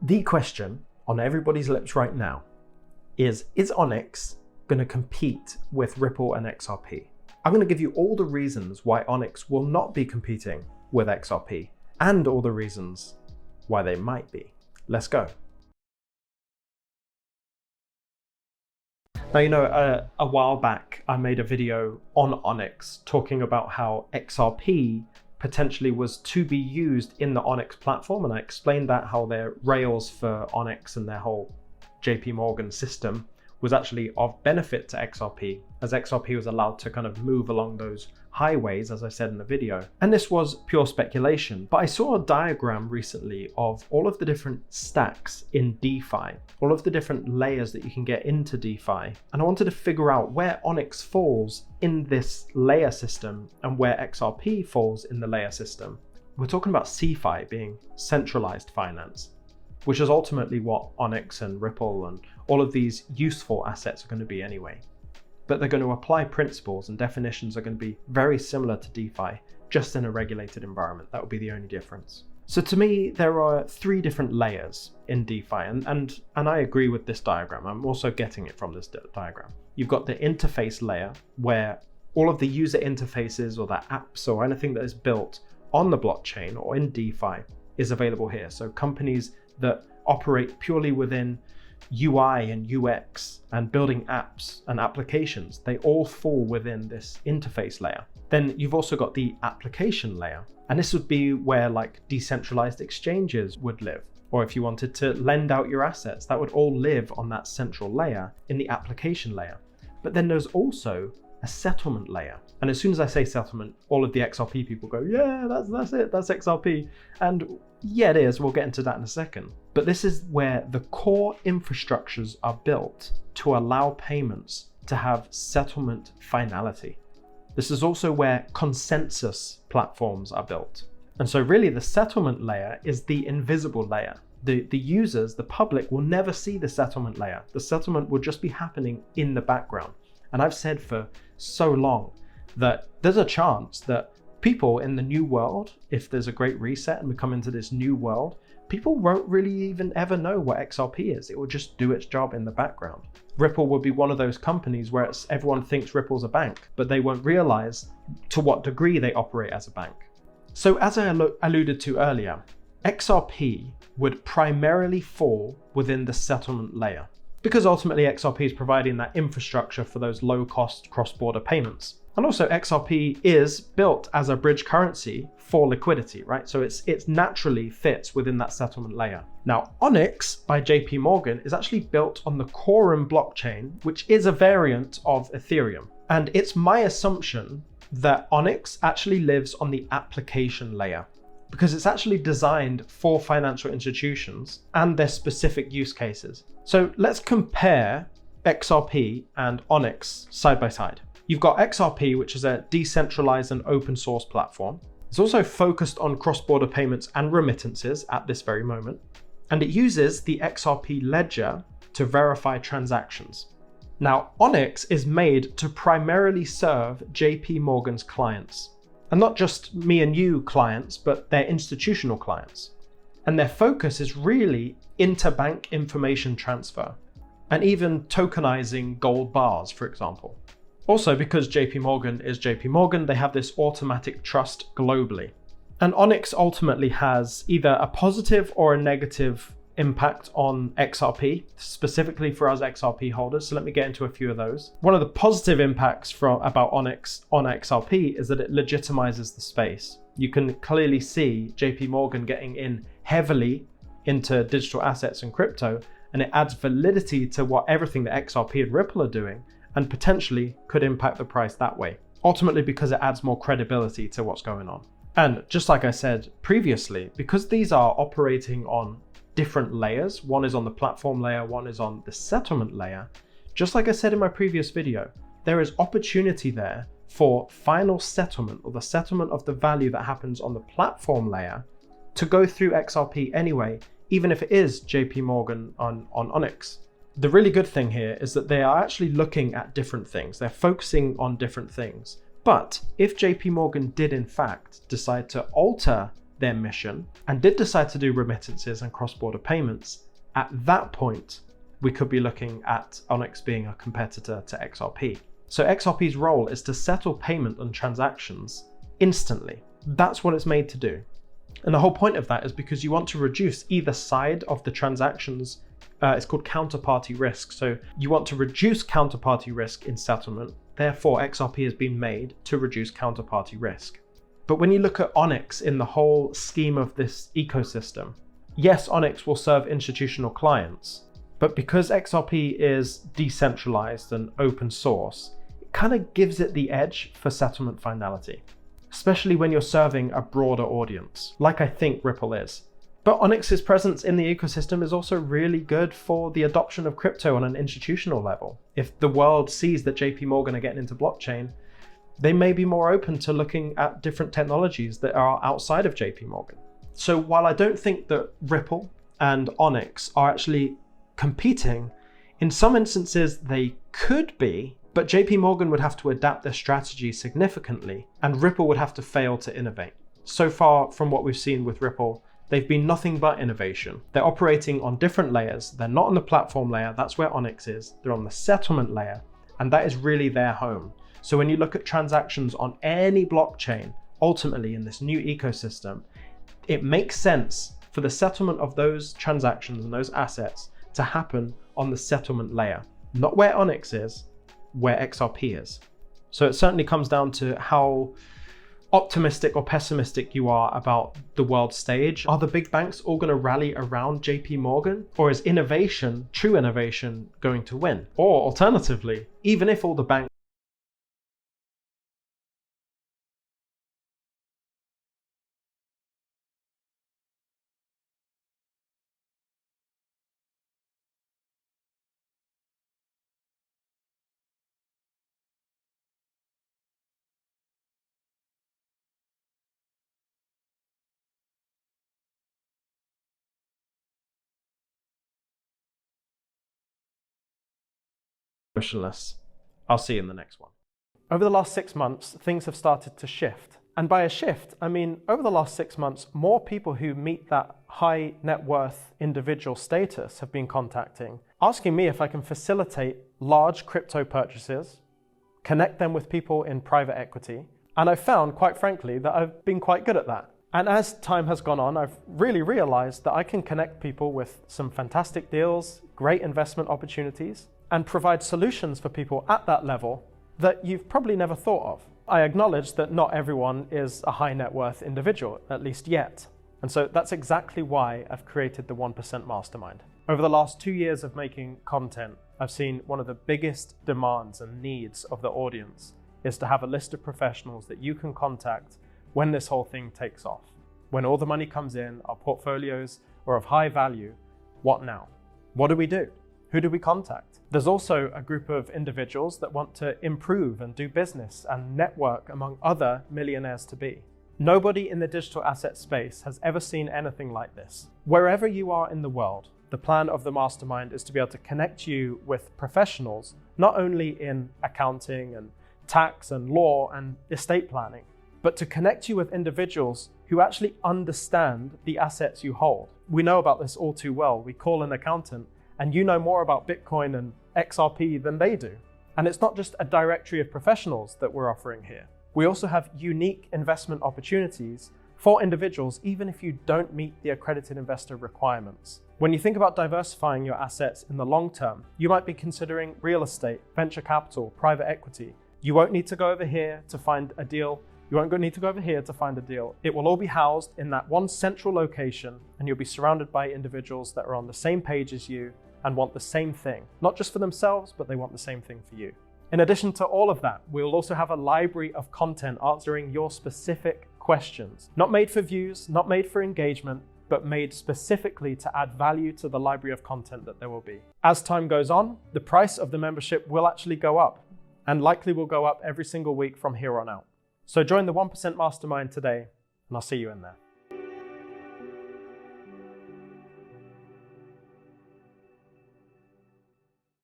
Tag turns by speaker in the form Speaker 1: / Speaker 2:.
Speaker 1: The question on everybody's lips right now is Onyx going to compete with Ripple and XRP? I'm going to give you all the reasons why Onyx will not be competing with XRP and all the reasons why they might be. Let's go. Now, you know, a while back, I made a video on Onyx talking about how XRP potentially was to be used in the Onyx platform. And I explained that how their rails for Onyx and their whole JP Morgan system was actually of benefit to XRP, as XRP was allowed to kind of move along those highways, as I said in the video. And this was pure speculation, but I saw a diagram recently of all of the different stacks in DeFi, all of the different layers that you can get into DeFi. And I wanted to figure out where Onyx falls in this layer system and where XRP falls in the layer system. We're talking about CeFi being centralized finance, which is ultimately what Onyx and Ripple and all of these useful assets are going to be anyway. But they're going to apply principles and definitions are going to be very similar to DeFi, just in a regulated environment. That would be the only difference. So to me, there are three different layers in DeFi, and I agree with this diagram. I'm also getting it from this diagram. You've got the interface layer, where all of the user interfaces or the apps or anything that is built on the blockchain or in DeFi is available here. So companies that operate purely within UI and UX and building apps and applications, they all fall within this interface layer. Then you've also got the application layer, and this would be where like decentralized exchanges would live, or if you wanted to lend out your assets, that would all live on that central layer in the application layer. But then there's also a settlement layer, and as soon as I say settlement, all of the XRP people go, yeah, that's it, that's XRP. And yeah, it is. We'll get into that in a second. But this is where the core infrastructures are built to allow payments to have settlement finality. This is also where consensus platforms are built. And so really the settlement layer is the invisible layer. The users, the public, will never see the settlement layer. The settlement will just be happening in the background. And I've said for so long that there's a chance that people in the new world, if there's a great reset and we come into this new world, people won't really even ever know what XRP is. It will just do its job in the background. Ripple will be one of those companies where everyone thinks Ripple's a bank, but they won't realize to what degree they operate as a bank. So as I alluded to earlier, XRP would primarily fall within the settlement layer, because ultimately XRP is providing that infrastructure for those low-cost cross-border payments. And also XRP is built as a bridge currency for liquidity, right? So it's naturally fits within that settlement layer. Now, Onyx by JP Morgan is actually built on the Quorum blockchain, which is a variant of Ethereum. And it's my assumption that Onyx actually lives on the application layer, because it's actually designed for financial institutions and their specific use cases. So let's compare XRP and Onyx side by side. You've got XRP, which is a decentralized and open source platform. It's also focused on cross-border payments and remittances at this very moment. And it uses the XRP ledger to verify transactions. Now, Onyx is made to primarily serve JP Morgan's clients. And not just me and you clients, but their institutional clients. And their focus is really interbank information transfer, and even tokenizing gold bars, for example. Also, because JP Morgan is JP Morgan, they have this automatic trust globally. And Onyx ultimately has either a positive or a negative impact on XRP, specifically for us XRP holders. So let me get into a few of those. One of the positive impacts about Onyx on XRP is that it legitimizes the space. You can clearly see JP Morgan getting in heavily into digital assets and crypto, and it adds validity to what everything that XRP and Ripple are doing, and potentially could impact the price that way. Ultimately, because it adds more credibility to what's going on. And just like I said previously, because these are operating on different layers, one is on the platform layer, one is on the settlement layer, just like I said in my previous video, there is opportunity there for final settlement, or the settlement of the value that happens on the platform layer, to go through XRP anyway, even if it is JP Morgan on Onyx. The really good thing here is that they are actually looking at different things. They're focusing on different things. But if JP Morgan did in fact decide to alter their mission and did decide to do remittances and cross-border payments, at that point, we could be looking at Onyx being a competitor to XRP. So XRP's role is to settle payment and transactions instantly. That's what it's made to do. And the whole point of that is because you want to reduce either side of the transactions. It's called counterparty risk. So you want to reduce counterparty risk in settlement. Therefore, XRP has been made to reduce counterparty risk. But when you look at Onyx in the whole scheme of this ecosystem, yes, Onyx will serve institutional clients, but because XRP is decentralized and open source, it kind of gives it the edge for settlement finality, especially when you're serving a broader audience, like I think Ripple is. But Onyx's presence in the ecosystem is also really good for the adoption of crypto on an institutional level. If the world sees that JP Morgan are getting into blockchain, they may be more open to looking at different technologies that are outside of JP Morgan. So while I don't think that Ripple and Onyx are actually competing, in some instances they could be, but JP Morgan would have to adapt their strategy significantly and Ripple would have to fail to innovate. So far from what we've seen with Ripple, they've been nothing but innovation. They're operating on different layers. They're not on the platform layer, that's where Onyx is. They're on the settlement layer, and that is really their home. So when you look at transactions on any blockchain, ultimately in this new ecosystem, it makes sense for the settlement of those transactions and those assets to happen on the settlement layer, not where Onyx is, where XRP is. So it certainly comes down to how optimistic or pessimistic you are about the world stage. Are the big banks all going to rally around JP Morgan? Or is innovation, true innovation, going to win? Or alternatively, even if all the banks motionless. I'll see you in the next one. Over the last 6 months, things have started to shift. And by a shift, I mean over the last 6 months, more people who meet that high net worth individual status have been contacting, asking me if I can facilitate large crypto purchases, connect them with people in private equity. And I've found, quite frankly, that I've been quite good at that. And as time has gone on, I've really realized that I can connect people with some fantastic deals, great investment opportunities, and provide solutions for people at that level that you've probably never thought of. I acknowledge that not everyone is a high net worth individual, at least yet. And so that's exactly why I've created the 1% Mastermind. Over the last 2 years of making content, I've seen one of the biggest demands and needs of the audience is to have a list of professionals that you can contact when this whole thing takes off. When all the money comes in, our portfolios are of high value, what now? What do we do? Who do we contact? There's also a group of individuals that want to improve and do business and network among other millionaires to be. Nobody in the digital asset space has ever seen anything like this. Wherever you are in the world, the plan of the Mastermind is to be able to connect you with professionals, not only in accounting and tax and law and estate planning, but to connect you with individuals who actually understand the assets you hold. We know about this all too well. We call an accountant and you know more about Bitcoin and XRP than they do. And it's not just a directory of professionals that we're offering here. We also have unique investment opportunities for individuals, even if you don't meet the accredited investor requirements. When you think about diversifying your assets in the long term, you might be considering real estate, venture capital, private equity. You won't need to go over here to find a deal. You won't need to go over here to find a deal. It will all be housed in that one central location, and you'll be surrounded by individuals that are on the same page as you and want the same thing, not just for themselves, but they want the same thing for you. In addition to all of that, we'll also have a library of content answering your specific questions, not made for views, not made for engagement, but made specifically to add value to the library of content that there will be. As time goes on, the price of the membership will actually go up, and likely will go up every single week from here on out. So join the 1% Mastermind today, and I'll see you in there.